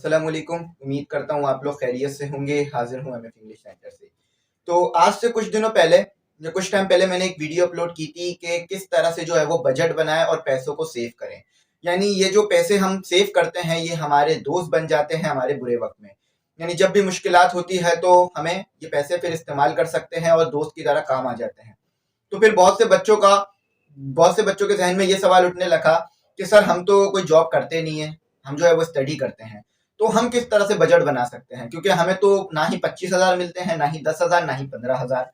अस्सलाम वालेकुम। उम्मीद करता हूँ आप लोग खैरियत से होंगे। हाजिर हूँ एमएफ इंग्लिश सेंटर से। तो आज से कुछ दिनों पहले या कुछ टाइम पहले मैंने एक वीडियो अपलोड की थी कि किस तरह से जो है वो बजट बनाएं और पैसों को सेव करें। यानी ये जो पैसे हम सेव करते हैं ये हमारे दोस्त बन जाते हैं हमारे बुरे वक्त में। यानी जब भी मुश्किलात होती है तो हमें ये पैसे फिर इस्तेमाल कर सकते हैं और दोस्त की तरह काम आ जाते हैं। तो फिर बहुत से बच्चों के जहन में ये सवाल उठने लगा कि सर हम तो कोई जॉब करते नहीं है, हम जो है वो स्टडी करते हैं, तो हम किस तरह से बजट बना सकते हैं, क्योंकि हमें तो ना ही 25,000 मिलते हैं, ना ही 10,000, ना ही 15,000।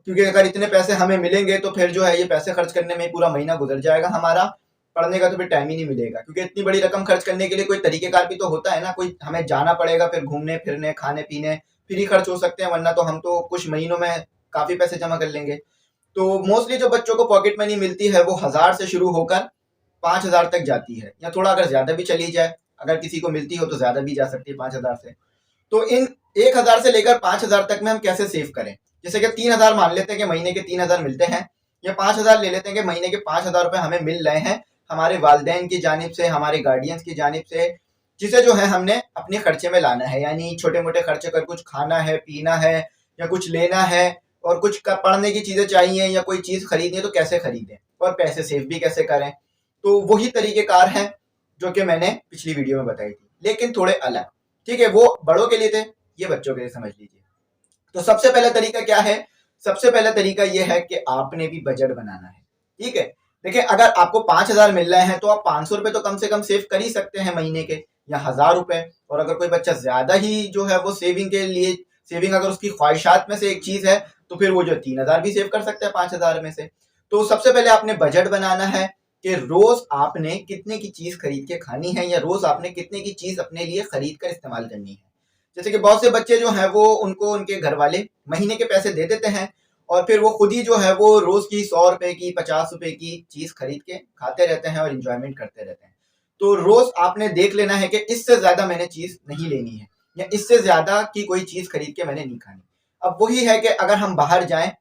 क्योंकि अगर इतने पैसे हमें मिलेंगे तो फिर जो है ये पैसे खर्च करने में पूरा महीना गुजर जाएगा हमारा। पढ़ने का तो फिर टाइम ही नहीं मिलेगा, क्योंकि इतनी बड़ी रकम खर्च करने के लिए कोई तरीकेकार भी तो होता है ना, कोई हमें जाना पड़ेगा, फिर घूमने फिरने खाने पीने फिर ही खर्च हो सकते हैं, वरना तो हम तो कुछ महीनों में काफी पैसे जमा कर लेंगे। तो मोस्टली जो बच्चों को पॉकेट मनी मिलती है वो 1,000 से शुरू होकर 5,000 तक जाती है, या थोड़ा अगर ज्यादा भी चली जाए, अगर किसी को मिलती हो तो ज्यादा भी जा सकती है 5,000 से। तो इन 1,000 से लेकर 5,000 तक में हम कैसे सेव करें। जैसे कि 3,000 मान लेते हैं कि महीने के 3,000 मिलते हैं, या 5,000 ले लेते हैं कि महीने के 5,000 रुपए हमें मिल रहे हैं हमारे वालदेन की जानिब से, हमारे गार्डियंस की जानिब से, जिसे जो है हमने अपने खर्चे में लाना है। यानी छोटे मोटे खर्चे कर, कुछ खाना है, पीना है, या कुछ लेना है, और कुछ पढ़ने की चीजें चाहिए या कोई चीज खरीदनी है तो कैसे खरीदें और पैसे सेव भी कैसे करें। तो वही तरीकेकार हैं जो कि मैंने पिछली वीडियो में बताई थी, लेकिन थोड़े अलग। ठीक है, वो बड़ों के लिए थे, ये बच्चों के लिए समझ लीजिए। तो सबसे पहला तरीका क्या है? सबसे पहला तरीका यह है कि आपने भी बजट बनाना है। ठीक है, देखिए अगर आपको 5,000 मिल रहे हैं तो आप 500 रुपए तो कम से कम सेव कर ही सकते हैं महीने के, या 1,000 रुपए। और अगर कोई बच्चा ज्यादा ही जो है वो सेविंग के लिए, सेविंग अगर उसकी ख्वाहिशात में से एक चीज है, तो फिर वो जो 3,000 भी सेव कर सकते हैं 5,000 में से। तो सबसे पहले आपने बजट बनाना है कि रोज आपने कितने की चीज खरीद के खानी है, या रोज आपने कितने की चीज अपने लिए खरीद कर इस्तेमाल करनी है। जैसे कि बहुत से बच्चे जो हैं वो उनको उनके घर वाले महीने के पैसे दे देते हैं, और फिर वो खुद ही जो है वो रोज की 100 रुपए की, 50 रुपए की चीज खरीद के खाते रहते हैं और इंजॉयमेंट करते रहते हैं। तो रोज आपने देख लेना है कि इससे ज्यादा मैंने चीज नहीं लेनी है, या इससे ज्यादा की कोई चीज खरीद के मैंने नहीं खानी। अब वही है कि अगर हम बाहर जाएं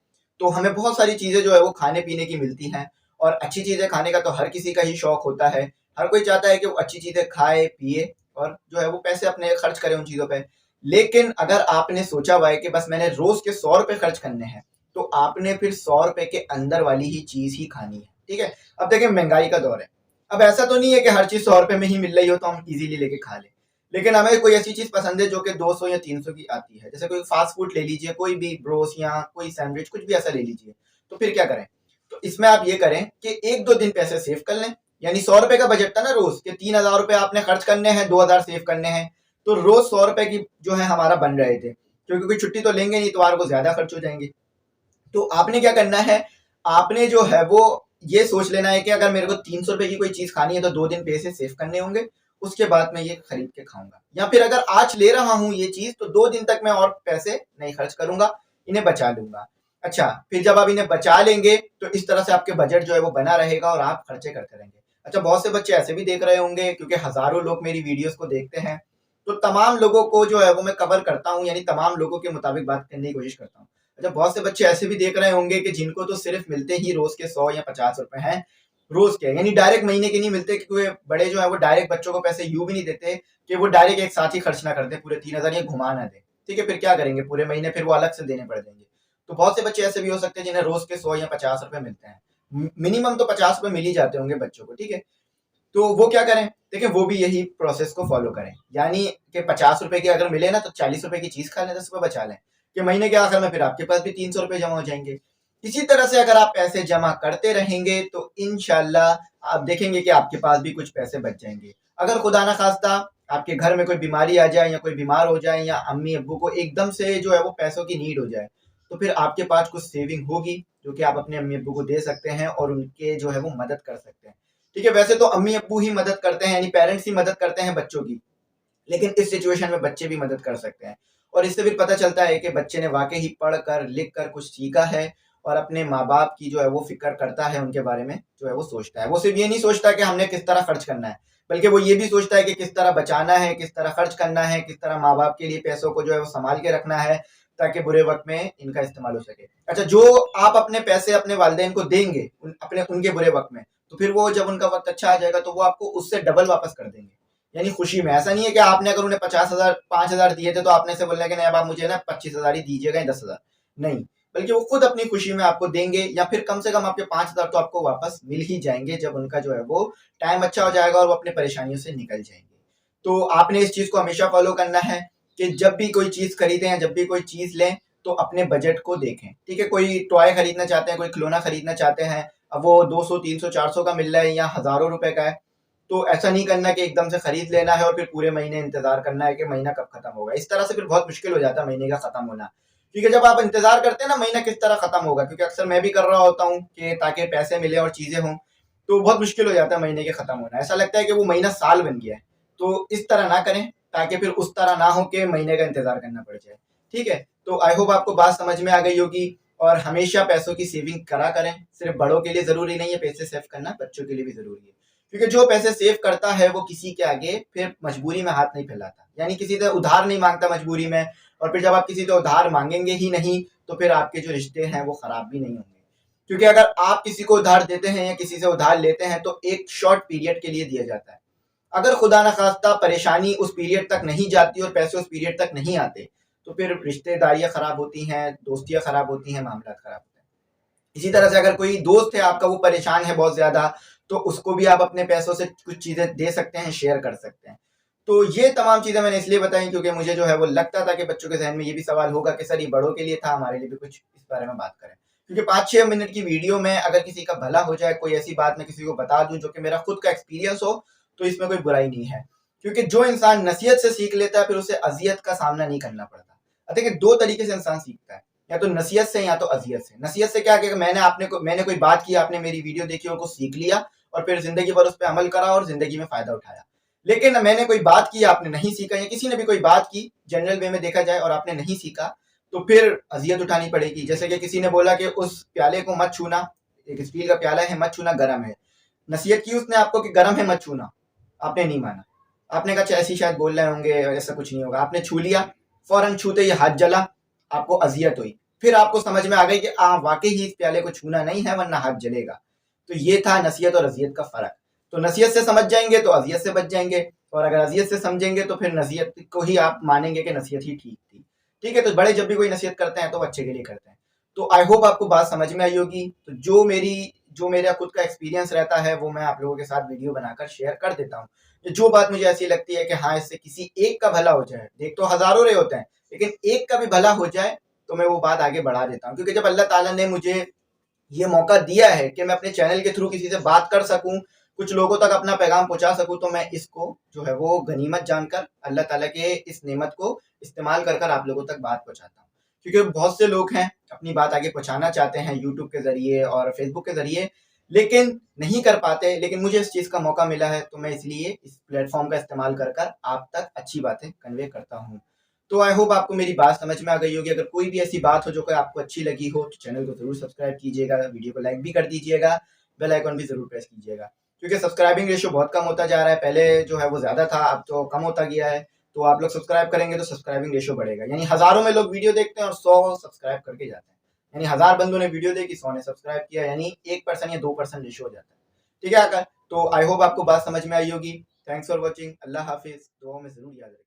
तो हमें बहुत सारी चीजें जो है वो खाने पीने की मिलती हैं, और अच्छी चीजें खाने का तो हर किसी का ही शौक होता है। हर कोई चाहता है कि वो अच्छी चीजें खाए पिए और जो है वो पैसे अपने खर्च करे उन चीजों पे। लेकिन अगर आपने सोचा हुआ है कि बस मैंने रोज के 100 रुपए खर्च करने हैं, तो आपने फिर 100 रुपए के अंदर वाली ही चीज ही खानी है। ठीक है, अब देखिए महंगाई का दौर है। अब ऐसा तो नहीं है कि हर चीज 100 रुपए में ही मिल रही हो तो हम इजीली लेके खा लें, लेकिन हमें कोई ऐसी चीज पसंद है जो कि 200 या 300 की आती है। जैसे कोई फास्ट फूड ले लीजिए, कोई भी ब्रोस या कोई सैंडविच, कुछ भी ऐसा ले लीजिए। तो फिर क्या करें? तो इसमें आप ये करें कि 1-2 दिन पैसे सेव कर लें। यानी 100 रुपए का बजट था ना रोज के, 3,000 रुपए आपने खर्च करने हैं, 2,000 सेव करने हैं। तो रोज 100 रुपए की जो है हमारा बन रहे थे, क्योंकि कोई छुट्टी तो लेंगे नहीं, इतवार को ज्यादा खर्च हो जाएंगे। तो आपने क्या करना है, आपने जो है वो ये सोच लेना है कि अगर मेरे को 300 रुपए की कोई चीज खानी है तो 2 दिन पैसे सेव करने होंगे, उसके बाद मैं ये खरीद के खाऊंगा। या फिर अगर आज ले रहा हूं ये चीज तो 2 दिन तक मैं और पैसे नहीं खर्च करूंगा, इन्हें बचा लूंगा। अच्छा, फिर जब आप इन्हें बचा लेंगे तो इस तरह से आपके बजट जो है वो बना रहेगा और आप खर्चे करते रहेंगे। अच्छा, बहुत से बच्चे ऐसे भी देख रहे होंगे, क्योंकि हजारों लोग मेरी वीडियोस को देखते हैं, तो तमाम लोगों को जो है वो मैं कवर करता हूँ, यानी तमाम लोगों के मुताबिक बात करने की कोशिश करता हूँ। अच्छा, बहुत से बच्चे ऐसे भी देख रहे होंगे कि जिनको तो सिर्फ मिलते ही रोज के 100 या 50 रुपए हैं, रोज के, यानी डायरेक्ट महीने के नहीं मिलते, क्योंकि बड़े जो है वो डायरेक्ट बच्चों को पैसे यूं भी नहीं देते कि वो डायरेक्ट एक साथ ही खर्च ना करते पूरे 3,000, या घुमा ना दे। ठीक है, फिर क्या करेंगे, पूरे महीने फिर वो अलग से देने पड़ जाएंगे। तो बहुत से बच्चे ऐसे भी हो सकते हैं जिन्हें रोज के 100 या 50 रुपए मिलते हैं, मिनिमम तो 50 रुपए मिल ही जाते होंगे बच्चों को। ठीक है, तो वो क्या करें? देखिए वो भी यही प्रोसेस को फॉलो करें, यानी कि 50 रुपए की अगर मिले ना तो 40 रुपए की चीज खा लें, 10 रुपए बचा लें, कि महीने के आखिर में फिर आपके पास भी 300 रुपए जमा हो जाएंगे। इसी तरह से अगर आप पैसे जमा करते रहेंगे तो इंशाल्लाह आप देखेंगे कि आपके पास भी कुछ पैसे बच जाएंगे। अगर खुदा ना खास्ता आपके घर में कोई बीमारी आ जाए, या कोई बीमार हो जाए, या अम्मी अब्बू को एकदम से जो है वो पैसों की नीड हो जाए, तो फिर आपके पास कुछ सेविंग होगी जो कि आप अपने अम्मी अब्बू को दे सकते हैं और उनके जो है वो मदद कर सकते हैं। ठीक है, वैसे तो अम्मी अब्बू ही मदद करते हैं, यानी पेरेंट्स ही मदद करते हैं बच्चों की, लेकिन इस सिचुएशन में बच्चे भी मदद कर सकते हैं। और इससे भी पता चलता है कि बच्चे ने वाकई ही पढ़ कर लिख कर कुछ सीखा है, और अपने माँ बाप की जो है वो फिक्र करता है, उनके बारे में जो है वो सोचता है। वो सिर्फ ये नहीं सोचता कि हमने किस तरह खर्च करना है, बल्कि वो ये भी सोचता है कि किस तरह बचाना है, किस तरह खर्च करना है, किस तरह माँ बाप के लिए पैसों को जो है वो संभाल के रखना है, ताकि बुरे वक्त में इनका इस्तेमाल हो सके। अच्छा, जो आप अपने पैसे अपने वालिदैन को देंगे उनके बुरे वक्त में, तो फिर वो जब उनका वक्त अच्छा आ जाएगा तो वो आपको उससे डबल वापस कर देंगे। यानी खुशी में। ऐसा नहीं है कि आपने अगर उन्हें 50,000 5,000 दिए थे तो आपने से बोलना कि नहीं अब आप मुझे ना 25,000 ही दीजिएगा, 10,000 नहीं, बल्कि वो खुद अपनी खुशी में आपको देंगे, या फिर कम से कम आपके 5,000 तो आपको वापस मिल ही जाएंगे जब उनका जो है वो टाइम अच्छा हो जाएगा और वो अपनी परेशानियों से निकल जाएंगे। तो आपने इस चीज को हमेशा फॉलो करना है कि जब भी कोई चीज खरीदें या जब भी कोई चीज लें तो अपने बजट को देखें। ठीक है, कोई टॉय खरीदना चाहते हैं, कोई खिलौना खरीदना चाहते हैं, अब वो 200 300 400 का मिल रहा है या हजारों रुपए का है, तो ऐसा नहीं करना कि एकदम से खरीद लेना है और फिर पूरे महीने इंतजार करना है कि महीना कब खत्म होगा। इस तरह से फिर बहुत मुश्किल हो जाता है महीने का खत्म होना। क्योंकि जब आप इंतजार करते हैं ना महीना किस तरह खत्म होगा, क्योंकि अक्सर मैं भी कर रहा होता हूँ कि ताकि पैसे मिले और चीजें हों, तो बहुत मुश्किल हो जाता है महीने के खत्म होना। ऐसा लगता है कि वो महीना साल बन गया है। तो इस तरह ना करें ताकि फिर उस तरह ना हो कि महीने का इंतजार करना पड़ जाए। ठीक है, तो आई होप आपको बात समझ में आ गई होगी। और हमेशा पैसों की सेविंग करा करें, सिर्फ बड़ों के लिए जरूरी नहीं है पैसे सेव करना, बच्चों के लिए भी जरूरी है। क्योंकि जो पैसे सेव करता है वो किसी के आगे फिर मजबूरी में हाथ नहीं फैलाता, यानी किसी से उधार नहीं मांगता मजबूरी में। और फिर जब आप किसी से उधार मांगेंगे ही नहीं तो फिर आपके जो रिश्ते हैं वो खराब भी नहीं होंगे। क्योंकि अगर आप किसी को उधार देते हैं या किसी से उधार लेते हैं तो एक शॉर्ट पीरियड के लिए दिया जाता है। अगर खुदा न खास्ता परेशानी उस पीरियड तक नहीं जाती और पैसे उस पीरियड तक नहीं आते तो फिर रिश्तेदारियां खराब होती हैं, दोस्तियां खराब होती हैं, मामला खराब होते हैं। इसी तरह से अगर कोई दोस्त है आपका वो परेशान है बहुत ज्यादा, तो उसको भी आप अपने पैसों से कुछ चीजें दे सकते हैं, शेयर कर सकते हैं। तो ये तमाम चीजें मैंने इसलिए बताई क्योंकि मुझे जो है वो लगता था कि बच्चों के जहन में ये भी सवाल होगा कि सर ये बड़ों के लिए था, हमारे लिए भी कुछ इस बारे में बात करें। क्योंकि 5-6 मिनट की वीडियो में अगर किसी का भला हो जाए, कोई ऐसी बात मैं किसी को बता दूं जो कि मेरा खुद का एक्सपीरियंस हो, तो इसमें कोई बुराई नहीं है। क्योंकि जो इंसान नसीहत से सीख लेता है फिर उसे अजियत का सामना नहीं करना पड़ता। देखिए 2 तरीके से इंसान सीखता है, या तो नसीहत से या तो अजियत से। नसीहत से क्या कि मैंने कोई बात की, आपने मेरी वीडियो देखी और कुछ सीख लिया और फिर जिंदगी भर उस पर अमल करा और जिंदगी में फायदा उठाया। लेकिन मैंने कोई बात की, आपने नहीं सीखा, या किसी ने भी कोई बात की जनरल वे में देखा जाए और आपने नहीं सीखा, तो फिर अजियत उठानी पड़ेगी। जैसे कि किसी ने बोला कि उस प्याले को मत छूना, एक स्टील का प्याला है, मत छूना, गर्म है। नसीहत की उसने आपको कि गर्म है मत छूना, आपने नहीं माना। आपने कहा अच्छा ऐसी शायद बोल रहे होंगे, ऐसा कुछ नहीं होगा, आपने छू लिया, फौरन छूते ही हाथ जला, आपको अजियत हुई। फिर आपको समझ में आ गई कि वाकई ही इस प्याले को छूना नहीं है वरना हाथ जलेगा। तो ये था नसीहत और अजियत का फर्क। तो नसीहत से समझ जाएंगे तो अजियत से बच जाएंगे, और अगर अजियत से समझेंगे तो फिर नसीहत को ही आप मानेंगे कि नसीहत ही ठीक थी। ठीक है, तो बड़े जब भी कोई नसीहत करते हैं तो वो अच्छे के लिए करते हैं। तो आई होप आपको बात समझ में आई होगी। तो जो मेरा खुद का एक्सपीरियंस रहता है वो मैं आप लोगों के साथ वीडियो बनाकर शेयर कर देता हूँ। जो बात मुझे ऐसी लगती है कि हाँ इससे किसी एक का भला हो जाए, देख तो हजारों रहे होते हैं लेकिन एक का भी भला हो जाए, तो मैं वो बात आगे बढ़ा देता हूँ। क्योंकि जब अल्लाह ताला ने मुझे ये मौका दिया है कि मैं अपने चैनल के थ्रू किसी से बात कर सकूं, कुछ लोगों तक अपना पैगाम पहुंचा सकूं, तो मैं इसको जो है वो गनीमत जानकर अल्लाह ताला के इस नेमत को इस्तेमाल कर आप लोगों तक बात पहुंचाता हूँ। क्योंकि बहुत से लोग हैं अपनी बात आगे पहुंचाना चाहते हैं यूट्यूब के जरिए और फेसबुक के जरिए, लेकिन नहीं कर पाते। लेकिन मुझे इस चीज़ का मौका मिला है तो मैं इसलिए इस प्लेटफॉर्म का इस्तेमाल कर आप तक अच्छी बातें कन्वे करता हूँ। तो आई होप आपको मेरी बात समझ में आ गई होगी। अगर कोई भी ऐसी बात हो जो कि आपको अच्छी लगी हो तो चैनल को जरूर सब्सक्राइब कीजिएगा, वीडियो को लाइक भी कर दीजिएगा, बेल आइकन भी जरूर प्रेस कीजिएगा। क्योंकि सब्सक्राइबिंग रेशियो बहुत कम होता जा रहा है, पहले जो है वो ज्यादा था, अब तो कम होता गया है। तो आप लोग सब्सक्राइब करेंगे तो सब्सक्राइबिंग रेशियो बढ़ेगा, यानी हजारों में लोग वीडियो देखते हैं और 100 सब्सक्राइब करके जाते हैं। यानी 1000 बंदों ने वीडियो देखी, 100 ने सब्सक्राइब किया, यानी 1% या 2% रेशियो हो जाता है। ठीक है आकर, तो आई होप आपको बात समझ में आई होगी। थैंक्स फॉर वॉचिंग, अल्लाह हाफिज, दुआ में जरूर याद रखिए।